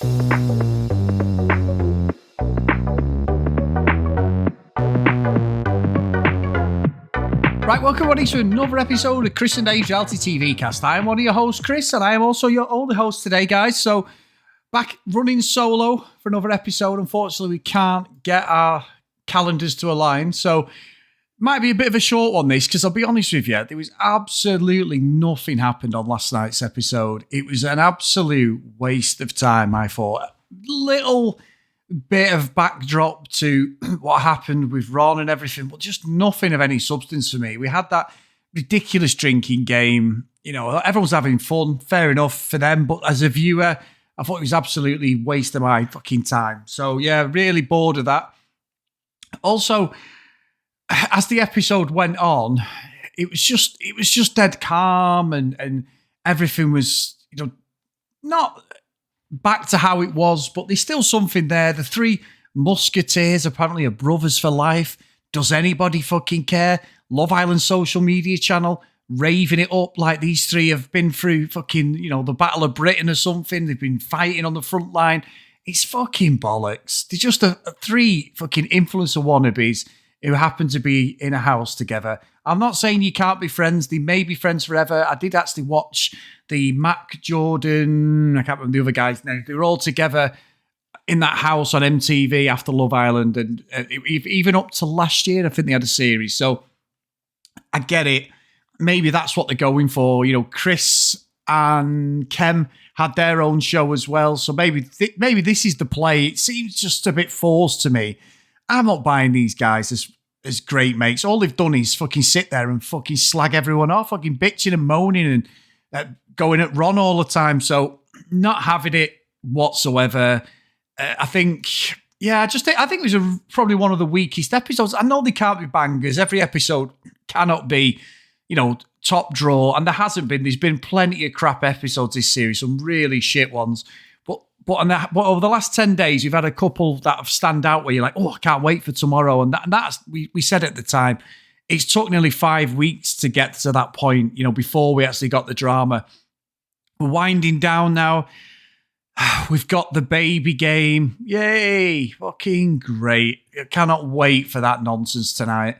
Right, welcome everybody to another episode of Chris and Dave's Reality TV Cast. I am one of your hosts, Chris, and I am also your only host today, guys. So, back running solo for another episode. Unfortunately, we can't get our calendars to align, so might be a bit of a short one, this, because I'll be honest with you, there was absolutely nothing happened on last night's episode. It was an absolute waste of time, I thought. Little bit of backdrop to what happened with Ron and everything, but just nothing of any substance for me. We had that ridiculous drinking game. You know, everyone's having fun. Fair enough for them. But as a viewer, I thought it was absolutely a waste of my fucking time. So, yeah, really bored of that. Also, as the episode went on, it was just dead calm and everything was, you know, not back to how it was, but there's still something there. The three musketeers apparently are brothers for life. Does anybody fucking care? Love Island social media channel raving it up like these three have been through fucking, you know, the Battle of Britain or something. They've been fighting on the front line. It's fucking bollocks. They're just three fucking influencer wannabes who happen to be in a house together. I'm not saying you can't be friends. They may be friends forever. I did actually watch the Mac Jordan, I can't remember the other guy's name. They were all together in that house on MTV after Love Island. And even up to last year, I think they had a series. So I get it. Maybe that's what they're going for. You know, Chris and Kem had their own show as well. So maybe this is the play. It seems just a bit forced to me. I'm not buying these guys as great mates. All they've done is fucking sit there and fucking slag everyone off, fucking bitching and moaning and going at Ron all the time. So not having it whatsoever. I think it was probably one of the weakest episodes. I know they can't be bangers. Every episode cannot be, you know, top draw, and there hasn't been. There's been plenty of crap episodes this series, some really shit ones. But over the last 10 days, we've had a couple that have stand out where you're like, oh, I can't wait for tomorrow. And that's we said at the time, it's took nearly 5 weeks to get to that point, you know, before we actually got the drama. We're winding down now. We've got the baby game. Yay. Fucking great. I cannot wait for that nonsense tonight.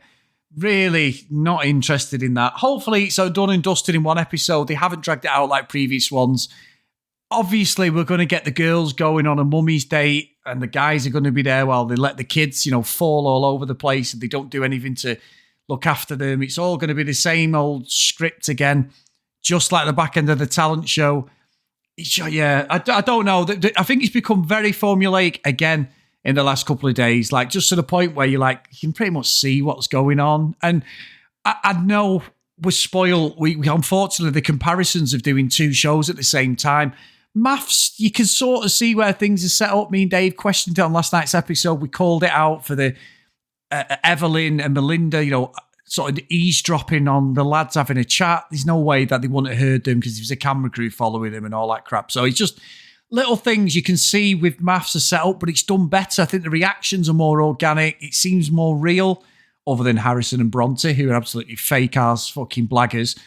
Really not interested in that. Hopefully it's done and dusted in one episode. They haven't dragged it out like previous ones. Obviously, we're going to get the girls going on a mummy's date and the guys are going to be there while they let the kids, you know, fall all over the place and they don't do anything to look after them. It's all going to be the same old script again, just like the back end of the talent show. I don't know. I think it's become very formulaic again in the last couple of days, like just to the point where you can pretty much see what's going on. And I know we're spoiled. We unfortunately, the comparisons of doing two shows at the same time, Maths, you can sort of see where things are set up. Me and Dave questioned it on last night's episode. We called it out for the Evelyn and Melinda, you know, sort of eavesdropping on the lads having a chat. There's no way that they wouldn't have heard them because there was a camera crew following them and all that crap. So it's just little things you can see with Maths are set up, but it's done better. I think the reactions are more organic. It seems more real, other than Harrison and Bronte, who are absolutely fake-ass fucking blaggers.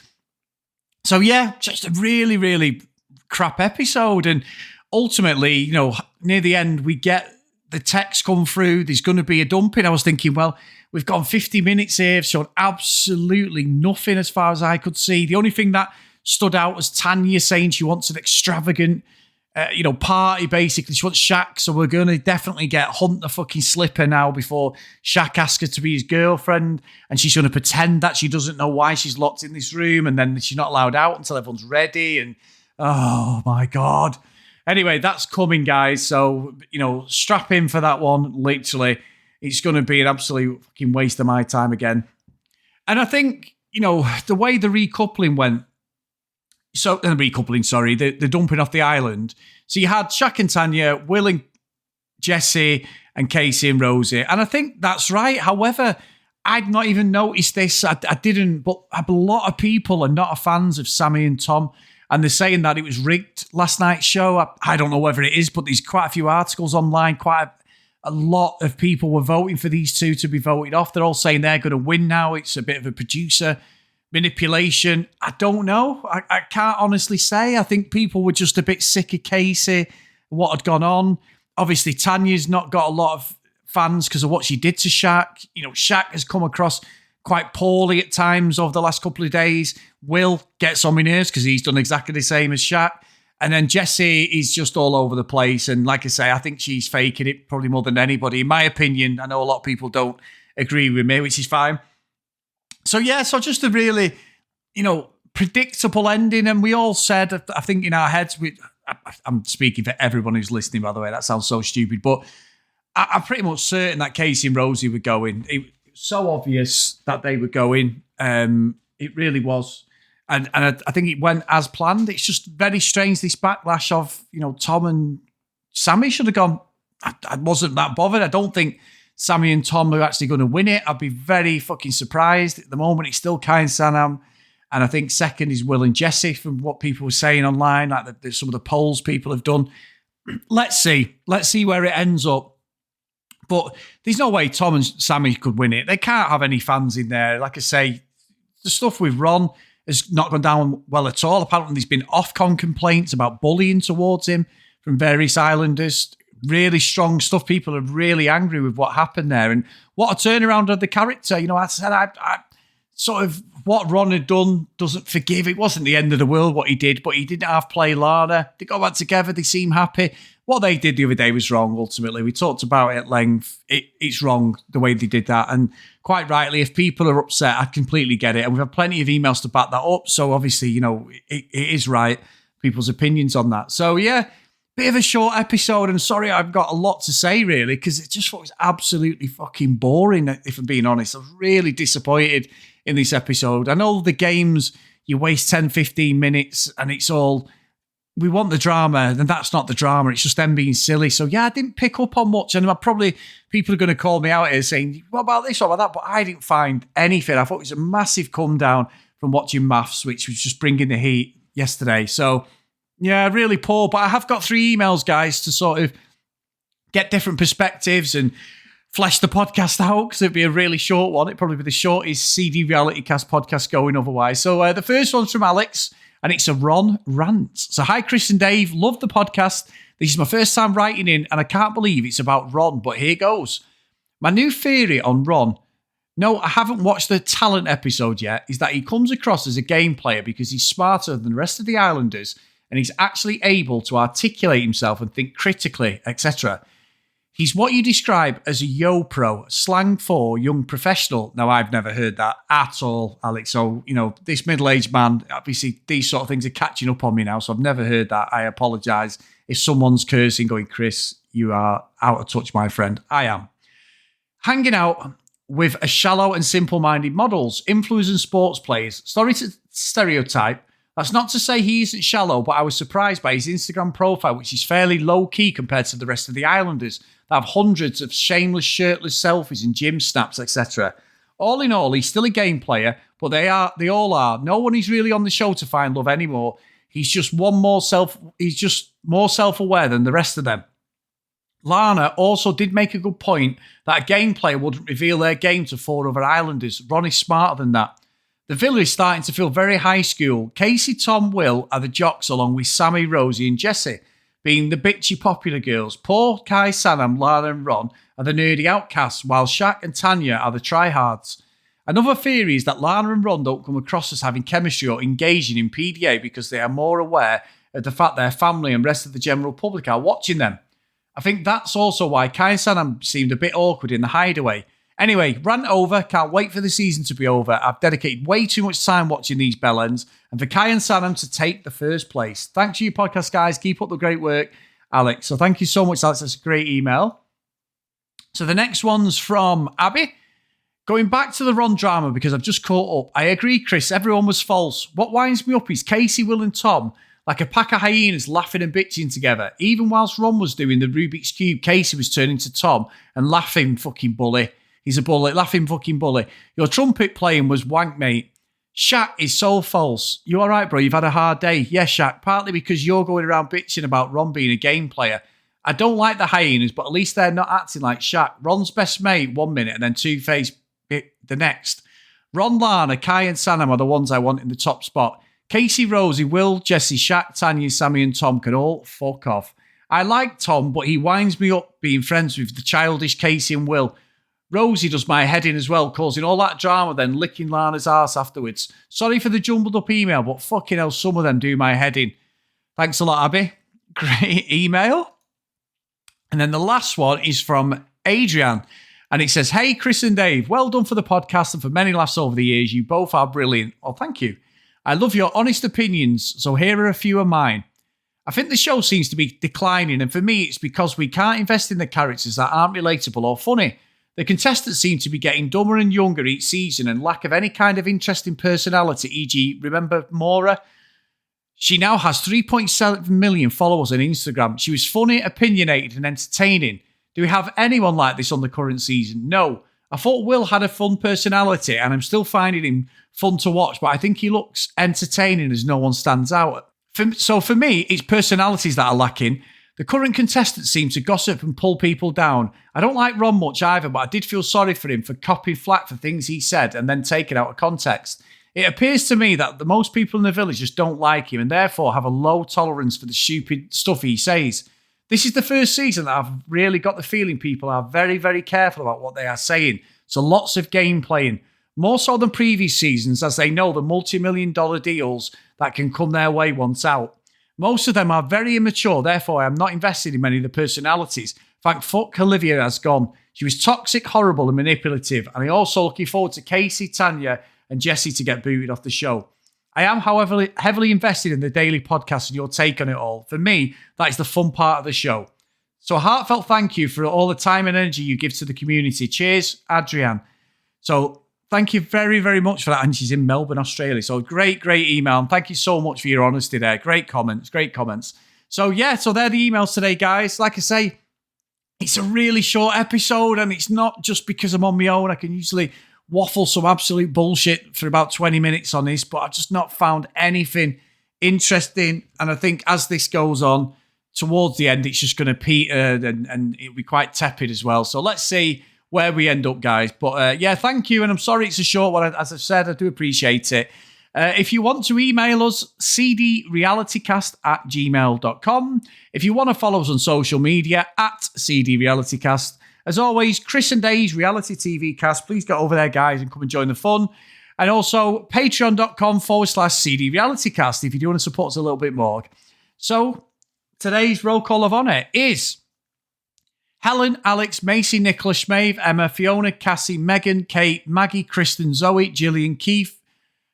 So yeah, just a really, really crap episode. And ultimately, you know, near the end, we get the text come through. There's going to be a dumping. I was thinking, well, we've gone 50 minutes here, shown absolutely nothing as far as I could see. The only thing that stood out was Tanya saying she wants an extravagant, party, basically. She wants Shaq, so we're going to definitely get Hunt the fucking slipper now before Shaq asks her to be his girlfriend, and she's going to pretend that she doesn't know why she's locked in this room, and then she's not allowed out until everyone's ready, and oh my God. Anyway, that's coming, guys, so, you know, strap in for that one, literally. It's going to be an absolute fucking waste of my time again. And I think, you know, the way the recoupling went, the dumping off the island. So you had Shaq and Tanya, Will and Jesse, and Casey and Rosie. And I think that's right. However, I'd not even noticed this. I didn't, but a lot of people are not fans of Sammy and Tom. And they're saying that it was rigged last night's show. I don't know whether it is, but there's quite a few articles online. Quite a lot of people were voting for these two to be voted off. They're all saying they're going to win now. It's a bit of a producer manipulation. I don't know. I can't honestly say. I think people were just a bit sick of Casey what had gone on. Obviously, Tanya's not got a lot of fans because of what she did to Shaq. You know, Shaq has come across quite poorly at times over the last couple of days. Will gets on my nerves because he's done exactly the same as Shaq. And then Jessie is just all over the place. And like I say, I think she's faking it probably more than anybody. In my opinion, I know a lot of people don't agree with me, which is fine. So just a really, predictable ending. And we all said, I think in our heads, I'm speaking for everyone who's listening, by the way, that sounds so stupid, but I'm pretty much certain that Casey and Rosie were going. It was so obvious that they were going. It really was. And I think it went as planned. It's just very strange, this backlash of, Tom and Sammy should have gone. I wasn't that bothered. I don't think Sammy and Tom are actually going to win it. I'd be very fucking surprised. At the moment, it's still Kai and Sanam. And I think second is Will and Jessie from what people were saying online, like some of the polls people have done. Let's see. Let's see where it ends up. But there's no way Tom and Sammy could win it. They can't have any fans in there. Like I say, the stuff with Ron has not gone down well at all. Apparently there's been Ofcom complaints about bullying towards him from various Islanders. Really strong stuff. People are really angry with what happened there. And what a turnaround of the character. I said, I sort of what Ron had done doesn't forgive. It wasn't the end of the world what he did, but he didn't have play Lana. They got back together. They seem happy. What they did the other day was wrong, ultimately. We talked about it at length. It's wrong the way they did that. And quite rightly, if people are upset, I completely get it. And we've had plenty of emails to back that up. So obviously, it is right, people's opinions on that. So yeah, bit of a short episode. And sorry, I've got a lot to say, really, because it just was absolutely fucking boring, if I'm being honest. I was really disappointed in this episode. I know the games, you waste 10, 15 minutes and it's all, we want the drama, then that's not the drama. It's just them being silly. So yeah, I didn't pick up on much. And people are going to call me out here saying, what about this, what about that? But I didn't find anything. I thought it was a massive come down from watching Maths, which was just bringing the heat yesterday. So yeah, really poor. But I have got 3 emails, guys, to sort of get different perspectives and flesh the podcast out, because it'd be a really short one. It'd probably be the shortest CD Reality Cast podcast going otherwise. So the first one's from Alex, and it's a Ron rant. So, hi, Chris and Dave. Love the podcast. This is my first time writing in, and I can't believe it's about Ron, but here goes. My new theory on Ron, no, I haven't watched the talent episode yet, is that he comes across as a game player because he's smarter than the rest of the Islanders, and he's actually able to articulate himself and think critically, etc. He's what you describe as a yo pro, slang for young professional. Now, I've never heard that at all, Alex. So, this middle-aged man, obviously these sort of things are catching up on me now. So I've never heard that. I apologise if someone's cursing, going, Chris, you are out of touch, my friend. I am. Hanging out with a shallow and simple-minded models, influencers and sports players. Sorry to stereotype. That's not to say he isn't shallow, but I was surprised by his Instagram profile, which is fairly low-key compared to the rest of the Islanders that have hundreds of shameless, shirtless selfies and gym snaps, etc. All in all, he's still a game player, but they all are. No one is really on the show to find love anymore. He's just more self-aware than the rest of them. Lana also did make a good point that a game player wouldn't reveal their game to 4 other Islanders. Ron is smarter than that. The villa is starting to feel very high school. Casey, Tom, Will are the jocks, along with Sammy, Rosie and Jessie being the bitchy popular girls. Paul, Kai, Sanam, Lana and Ron are the nerdy outcasts, while Shaq and Tanya are the tryhards. Another theory is that Lana and Ron don't come across as having chemistry or engaging in PDA because they are more aware of the fact their family and rest of the general public are watching them. I think that's also why Kai and Sanam seemed a bit awkward in the hideaway. Anyway, rant over. Can't wait for the season to be over. I've dedicated way too much time watching these bellends, and for Kai and Sanam to take the first place. Thanks for your podcast, guys. Keep up the great work, Alex. So thank you so much, Alex. That's a great email. So the next one's from Abby. Going back to the Ron drama, because I've just caught up. I agree, Chris. Everyone was false. What winds me up is Casey, Will and Tom, like a pack of hyenas laughing and bitching together. Even whilst Ron was doing the Rubik's Cube, Casey was turning to Tom and laughing, fucking bully. He's a bully, laughing fucking bully. Your trumpet playing was wank, mate. Shaq is so false. You all right, bro? You've had a hard day. Yeah, Shaq, partly because you're going around bitching about Ron being a game player. I don't like the hyenas, but at least they're not acting like Shaq. Ron's best mate 1 minute and then Two-Face the next. Ron, Lana, Kai and Sanam are the ones I want in the top spot. Casey, Rosie, Will, Jessie, Shaq, Tanya, Sammy and Tom can all fuck off. I like Tom, but he winds me up being friends with the childish Casey and Will. Rosie does my head in as well, causing all that drama, then licking Lana's arse afterwards. Sorry for the jumbled up email, but fucking hell, some of them do my head in. Thanks a lot, Abby. Great email. And then the last one is from Adrian. And it says, hey, Chris and Dave, well done for the podcast and for many laughs over the years. You both are brilliant. Oh, thank you. I love your honest opinions, so here are a few of mine. I think the show seems to be declining, and for me, it's because we can't invest in the characters that aren't relatable or funny. The contestants seem to be getting dumber and younger each season and lack of any kind of interesting personality, e.g., remember Maura? She now has 3.7 million followers on Instagram. She was funny, opinionated, and entertaining. Do we have anyone like this on the current season? No. I thought Will had a fun personality, and I'm still finding him fun to watch, but I think he looks entertaining as no one stands out. So for me, it's personalities that are lacking. The current contestants seem to gossip and pull people down. I don't like Ron much either, but I did feel sorry for him for copying flack for things he said and then taken out of context. It appears to me that the most people in the village just don't like him and therefore have a low tolerance for the stupid stuff he says. This is the first season that I've really got the feeling people are very, very careful about what they are saying. So lots of game playing. More so than previous seasons, as they know the multi-million-dollar deals that can come their way once out. Most of them are very immature, therefore I am not invested in many of the personalities. Thank fuck Olivia has gone. She was toxic, horrible and manipulative, and I'm also looking forward to Casey, Tanya and Jesse to get booted off the show. I am, however, heavily invested in the daily podcast and your take on it all. For me, that is the fun part of the show. So a heartfelt thank you for all the time and energy you give to the community. Cheers, Adrian. So thank you very, very much for that. And she's in Melbourne, Australia. So great email. And thank you so much for your honesty there. Great comments. So yeah, so they're the emails today, guys. Like I say, it's a really short episode and it's not just because I'm on my own. I can usually waffle some absolute bullshit for about 20 minutes on this, but I've just not found anything interesting. And I think as this goes on towards the end, it's just going to peter and it'll be quite tepid as well. So let's see where we end up, guys. But yeah, thank you. And I'm sorry it's a short one. As I've said, I do appreciate it. If you want to email us, cdrealitycast@gmail.com. If you want to follow us on social media, @cdrealitycast. As always, Chris and Dave's Reality TV Cast. Please get over there, guys, and come and join the fun. And also, patreon.com/cdrealitycast if you do want to support us a little bit more. So, today's roll call of honour is Helen, Alex, Macy, Nicola, Schmave, Emma, Fiona, Cassie, Megan, Kate, Maggie, Kristen, Zoe, Gillian, Keith,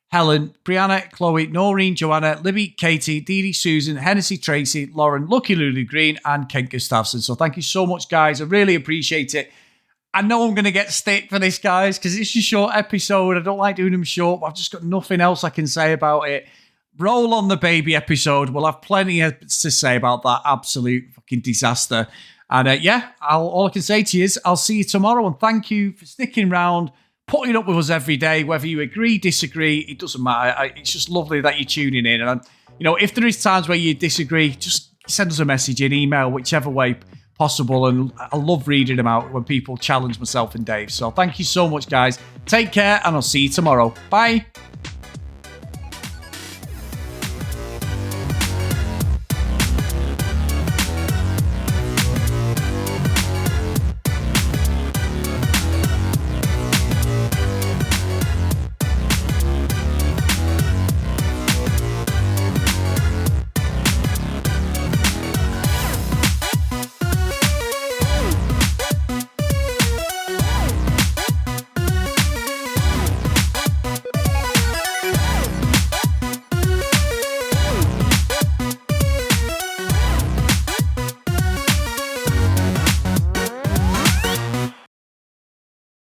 Helen, Brianna, Chloe, Noreen, Joanna, Libby, Katie, Dee Dee, Susan, Hennessy, Tracy, Lauren, Lucky Lulu Green, and Kent Gustafson. So thank you so much, guys. I really appreciate it. I know I'm going to get stick for this, guys, because it's a short episode. I don't like doing them short, but I've just got nothing else I can say about it. Roll on the baby episode. We'll have plenty to say about that absolute fucking disaster. And yeah, all I can say to you is I'll see you tomorrow. And thank you for sticking around, putting up with us every day, whether you agree, disagree, it doesn't matter. It's just lovely that you're tuning in. And, if there is times where you disagree, just send us a message, an email, whichever way possible. And I love reading them out when people challenge myself and Dave. So thank you so much, guys. Take care, and I'll see you tomorrow. Bye.